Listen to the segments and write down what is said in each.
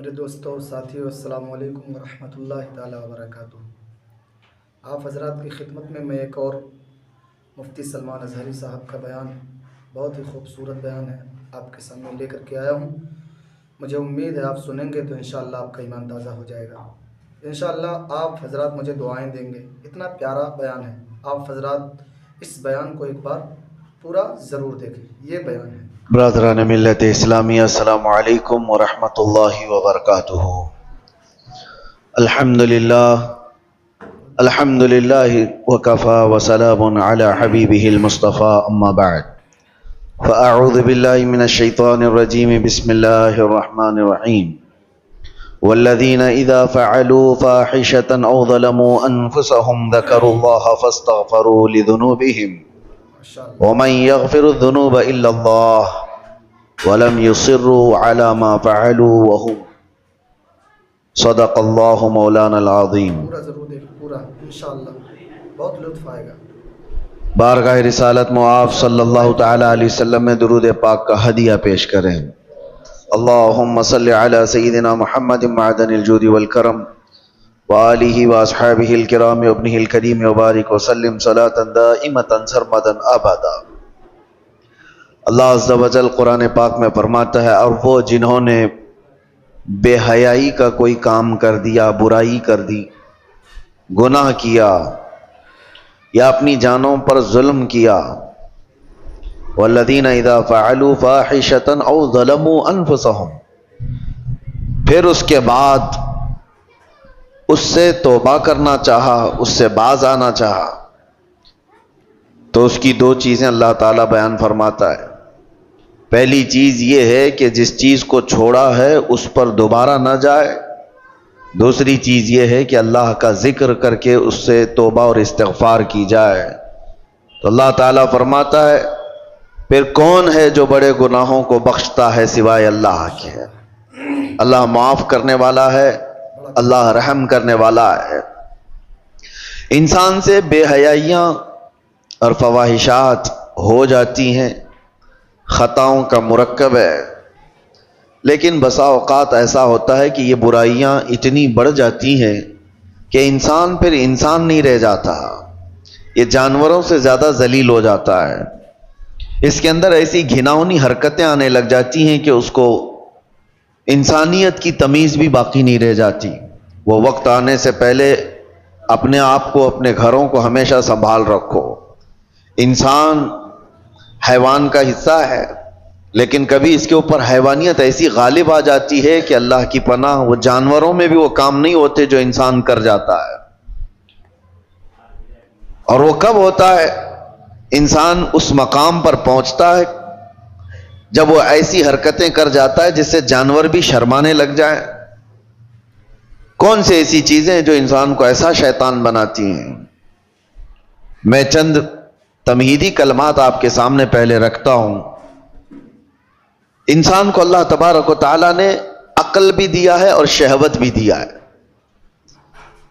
میرے دوستوں ساتھیوں السلام علیکم ورحمۃ اللہ تعالیٰ وبرکاتہ۔ آپ حضرات کی خدمت میں ایک اور مفتی سلمان اظہری صاحب کا بیان، بہت ہی خوبصورت بیان ہے، آپ کے سامنے لے کر کے آیا ہوں۔ مجھے امید ہے آپ سنیں گے تو انشاءاللہ آپ کا ایمان تازہ ہو جائے گا۔ انشاءاللہ آپ حضرات مجھے دعائیں دیں گے۔ اتنا پیارا بیان ہے، آپ حضرات اس بیان کو ایک بار پورا ضرور دیکھیں۔ یہ بیان ہے: برادران ملت اسلامیہ، السلام علیکم ورحمۃ اللہ وبرکاتہ۔ الحمد للہ وکفا وسلام علی حبیبہ المصطفى، اما بعد فاعوذ باللہ من الشیطان الرجیم، بسم اللہ الرحمن الرحیم۔ والذین اذا فعلوا فاحشة او ظلموا انفسهم ذکروا اللہ فاستغفروا لذنوبہم ومن يغفر الذنوب الا اللہ ولم يصروا على ما فعلوا وهم صدق اللہ مولانا العظیم۔ پورا ضرور دیکھیں، پورا انشاءاللہ بہت لطف آئے گا۔ بارگاہ رسالت معاف صلی اللہ تعالی علیہ وسلم میں درود پاک کا ہدیہ پیش کریں۔ اللہم صلی علی سیدنا محمد معدن الجود والکرم وآلہ واصحابہ الکرام وابنہ الکریم وبارک وسلم صلاۃ دائمۃ سرمدا ابدا۔ اللہ عز و جل قرآن پاک میں فرماتا ہے، اور وہ جنہوں نے بے حیائی کا کوئی کام کر دیا، برائی کر دی، گناہ کیا یا اپنی جانوں پر ظلم کیا، والذین اذا فعلوا فاحشة او ظلموا انفسهم، پھر اس کے بعد اس سے توبہ کرنا چاہا، اس سے باز آنا چاہا، تو اس کی دو چیزیں اللہ تعالیٰ بیان فرماتا ہے۔ پہلی چیز یہ ہے کہ جس چیز کو چھوڑا ہے اس پر دوبارہ نہ جائے۔ دوسری چیز یہ ہے کہ اللہ کا ذکر کر کے اس سے توبہ اور استغفار کی جائے۔ تو اللہ تعالیٰ فرماتا ہے، پھر کون ہے جو بڑے گناہوں کو بخشتا ہے سوائے اللہ کے؟ اللہ معاف کرنے والا ہے، اللہ رحم کرنے والا ہے۔ انسان سے بے حیائیاں اور فواحشات ہو جاتی ہیں، خطاؤں کا مرکب ہے، لیکن بسا اوقات ایسا ہوتا ہے کہ یہ برائیاں اتنی بڑھ جاتی ہیں کہ انسان پھر انسان نہیں رہ جاتا، یہ جانوروں سے زیادہ ذلیل ہو جاتا ہے۔ اس کے اندر ایسی گھناؤنی حرکتیں آنے لگ جاتی ہیں کہ اس کو انسانیت کی تمیز بھی باقی نہیں رہ جاتی۔ وہ وقت آنے سے پہلے اپنے آپ کو، اپنے گھروں کو ہمیشہ سنبھال رکھو۔ انسان حیوان کا حصہ ہے، لیکن کبھی اس کے اوپر حیوانیت ایسی غالب آ جاتی ہے کہ اللہ کی پناہ، وہ جانوروں میں بھی وہ کام نہیں ہوتے جو انسان کر جاتا ہے۔ اور وہ کب ہوتا ہے؟ انسان اس مقام پر پہنچتا ہے جب وہ ایسی حرکتیں کر جاتا ہے جس سے جانور بھی شرمانے لگ جائیں۔ کون سی ایسی چیزیں جو انسان کو ایسا شیطان بناتی ہیں؟ میں چند تمہیدی کلمات آپ کے سامنے پہلے رکھتا ہوں۔ انسان کو اللہ تبارک و تعالیٰ نے عقل بھی دیا ہے اور شہوت بھی دیا ہے۔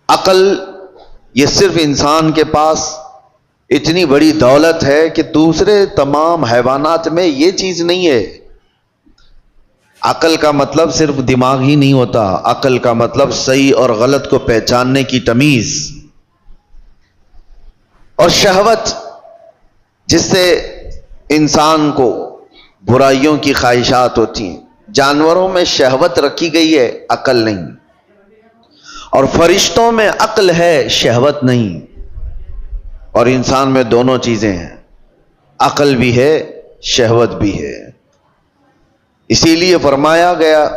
عقل یہ صرف انسان کے پاس اتنی بڑی دولت ہے کہ دوسرے تمام حیوانات میں یہ چیز نہیں ہے۔ عقل کا مطلب صرف دماغ ہی نہیں ہوتا، عقل کا مطلب صحیح اور غلط کو پہچاننے کی تمیز، اور شہوت جس سے انسان کو برائیوں کی خواہشات ہوتی ہیں۔ جانوروں میں شہوت رکھی گئی ہے، عقل نہیں، اور فرشتوں میں عقل ہے، شہوت نہیں، اور انسان میں دونوں چیزیں ہیں، عقل بھی ہے، شہوت بھی ہے۔ اسی لیے فرمایا گیا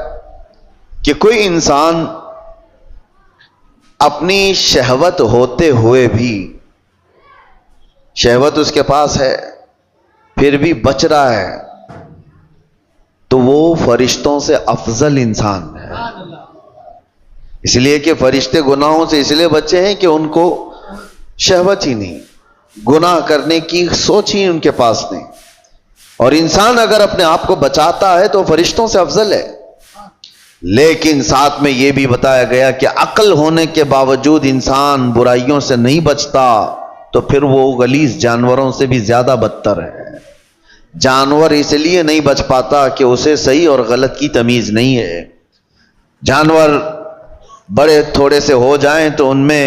کہ کوئی انسان اپنی شہوت ہوتے ہوئے بھی، شہوت اس کے پاس ہے پھر بھی بچ رہا ہے، تو وہ فرشتوں سے افضل انسان ہے۔ اس لیے کہ فرشتے گناہوں سے اس لیے بچے ہیں کہ ان کو شہوت ہی نہیں، گناہ کرنے کی سوچ ہی ان کے پاس نہیں۔ اور انسان اگر اپنے آپ کو بچاتا ہے تو فرشتوں سے افضل ہے۔ لیکن ساتھ میں یہ بھی بتایا گیا کہ عقل ہونے کے باوجود انسان برائیوں سے نہیں بچتا تو پھر وہ غلیظ جانوروں سے بھی زیادہ بدتر ہے۔ جانور اس لیے نہیں بچ پاتا کہ اسے صحیح اور غلط کی تمیز نہیں ہے۔ جانور بڑے تھوڑے سے ہو جائیں تو ان میں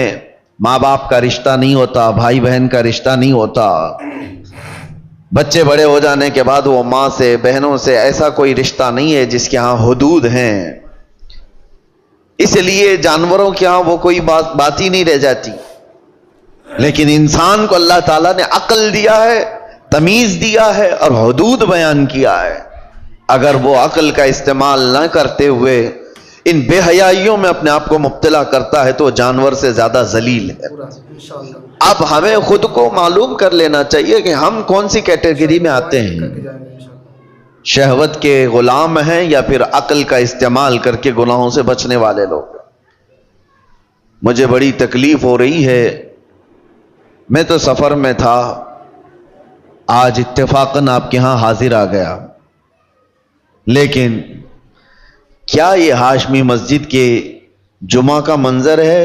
ماں باپ کا رشتہ نہیں ہوتا، بھائی بہن کا رشتہ نہیں ہوتا. بچے بڑے ہو جانے کے بعد وہ ماں سے، بہنوں سے ایسا کوئی رشتہ نہیں ہے جس کے ہاں حدود ہیں. اس لیے جانوروں کے ہاں وہ کوئی بات ہی نہیں رہ جاتی. لیکن انسان کو اللہ تعالیٰ نے عقل دیا ہے، تمیز دیا ہے اور حدود بیان کیا ہے. اگر وہ عقل کا استعمال نہ کرتے ہوئے ان بے حیائیوں میں اپنے آپ کو مبتلا کرتا ہے تو جانور سے زیادہ ذلیل ہے. اب ہمیں خود کو معلوم کر لینا چاہیے کہ ہم کون سی کیٹیگری میں آتے ہیں. شہوت کے غلام ہیں یا پھر عقل کا استعمال کر کے گناہوں سے بچنے والے لوگ. مجھے بڑی تکلیف ہو رہی ہے، میں تو سفر میں تھا، آج اتفاقاً آپ کے ہاں حاضر آ گیا. لیکن کیا یہ ہاشمی مسجد کے جمعہ کا منظر ہے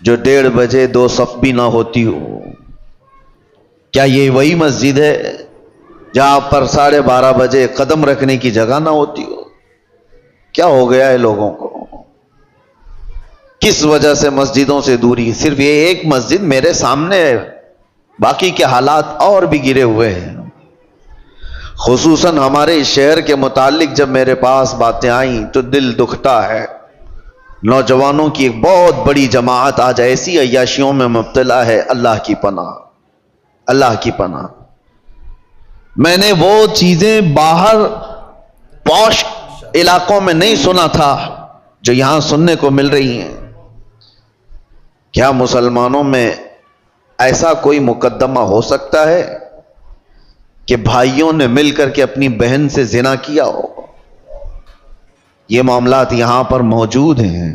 جو 1:30 بجے 2 صف بھی نہ ہوتی ہو؟ کیا یہ وہی مسجد ہے جہاں پر 12:30 بجے قدم رکھنے کی جگہ نہ ہوتی ہو؟ کیا ہو گیا ہے لوگوں کو؟ کس وجہ سے مسجدوں سے دوری؟ صرف یہ ایک مسجد میرے سامنے ہے، باقی کے حالات اور بھی گرے ہوئے ہیں. خصوصاً ہمارے اس شہر کے متعلق جب میرے پاس باتیں آئیں تو دل دکھتا ہے. نوجوانوں کی ایک بہت بڑی جماعت آج ایسی عیاشیوں میں مبتلا ہے. اللہ کی پناہ، اللہ کی پناہ. میں نے وہ چیزیں باہر پوش علاقوں میں نہیں سنا تھا جو یہاں سننے کو مل رہی ہیں. کیا مسلمانوں میں ایسا کوئی مقدمہ ہو سکتا ہے کہ بھائیوں نے مل کر کے اپنی بہن سے زنا کیا ہو؟ یہ معاملات یہاں پر موجود ہیں،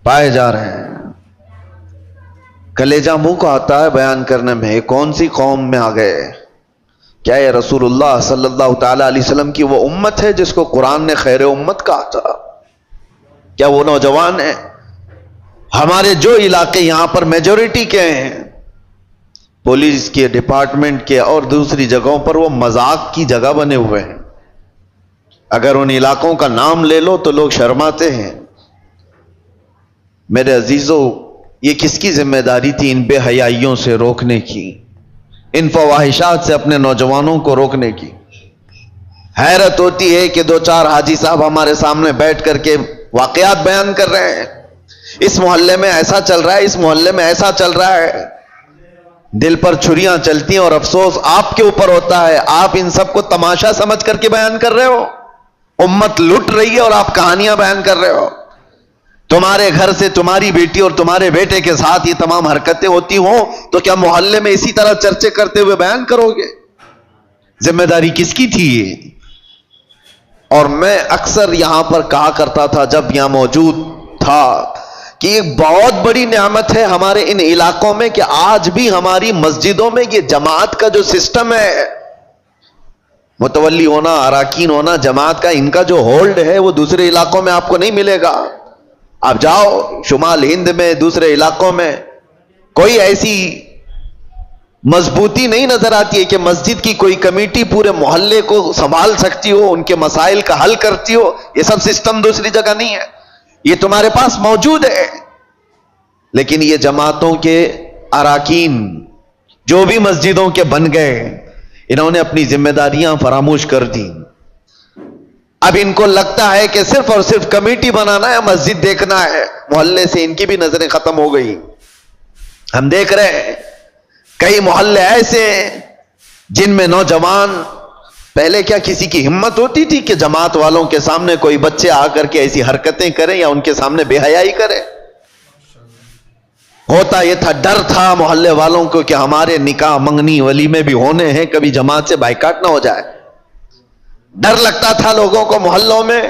پائے جا رہے ہیں. کلیجہ منہ کو آتا ہے بیان کرنے میں. یہ کون سی قوم میں آ گئے؟ کیا یہ رسول اللہ صلی اللہ تعالی علیہ وسلم کی وہ امت ہے جس کو قرآن نے خیر امت کہا تھا؟ کیا وہ نوجوان ہیں؟ ہمارے جو علاقے یہاں پر میجورٹی کے ہیں، پولیس کے ڈپارٹمنٹ کے اور دوسری جگہوں پر وہ مذاق کی جگہ بنے ہوئے ہیں. اگر ان علاقوں کا نام لے لو تو لوگ شرماتے ہیں. میرے عزیزو، یہ کس کی ذمہ داری تھی ان بے حیائیوں سے روکنے کی، ان فواحشات سے اپنے نوجوانوں کو روکنے کی؟ حیرت ہوتی ہے کہ 2-4 حاجی صاحب ہمارے سامنے بیٹھ کر کے واقعات بیان کر رہے ہیں. اس محلے میں ایسا چل رہا ہے، اس محلے میں ایسا چل رہا ہے. دل پر چھریاں چلتی ہیں اور افسوس آپ کے اوپر ہوتا ہے. آپ ان سب کو تماشا سمجھ کر کے بیان کر رہے ہو. امت لٹ رہی ہے اور آپ کہانیاں بیان کر رہے ہو. تمہارے گھر سے تمہاری بیٹی اور تمہارے بیٹے کے ساتھ یہ تمام حرکتیں ہوتی ہوں تو کیا محلے میں اسی طرح چرچے کرتے ہوئے بیان کرو گے؟ ذمہ داری کس کی تھی یہ؟ اور میں اکثر یہاں پر کہا کرتا تھا جب یہاں موجود تھا کہ ایک بہت بڑی نعمت ہے ہمارے ان علاقوں میں کہ آج بھی ہماری مسجدوں میں یہ جماعت کا جو سسٹم ہے، متولی ہونا، اراکین ہونا جماعت کا، ان کا جو ہولڈ ہے وہ دوسرے علاقوں میں آپ کو نہیں ملے گا. آپ جاؤ شمال ہند میں، دوسرے علاقوں میں کوئی ایسی مضبوطی نہیں نظر آتی ہے کہ مسجد کی کوئی کمیٹی پورے محلے کو سنبھال سکتی ہو، ان کے مسائل کا حل کرتی ہو. یہ سب سسٹم دوسری جگہ نہیں ہے، یہ تمہارے پاس موجود ہے. لیکن یہ جماعتوں کے اراکین جو بھی مسجدوں کے بن گئے، انہوں نے اپنی ذمہ داریاں فراموش کر دی. اب ان کو لگتا ہے کہ صرف اور صرف کمیٹی بنانا ہے، مسجد دیکھنا ہے. محلے سے ان کی بھی نظریں ختم ہو گئی. ہم دیکھ رہے ہیں کئی محلے ایسے ہیں جن میں نوجوان، پہلے کیا کسی کی ہمت ہوتی تھی کہ جماعت والوں کے سامنے کوئی بچے آ کر کے ایسی حرکتیں کریں یا ان کے سامنے بے حیائی کریں؟ ہوتا یہ تھا، ڈر تھا محلے والوں کو کہ ہمارے نکاح منگنی ولیمے بھی ہونے ہیں، کبھی جماعت سے بائیکاٹ نہ ہو جائے. ڈر لگتا تھا لوگوں کو محلوں میں.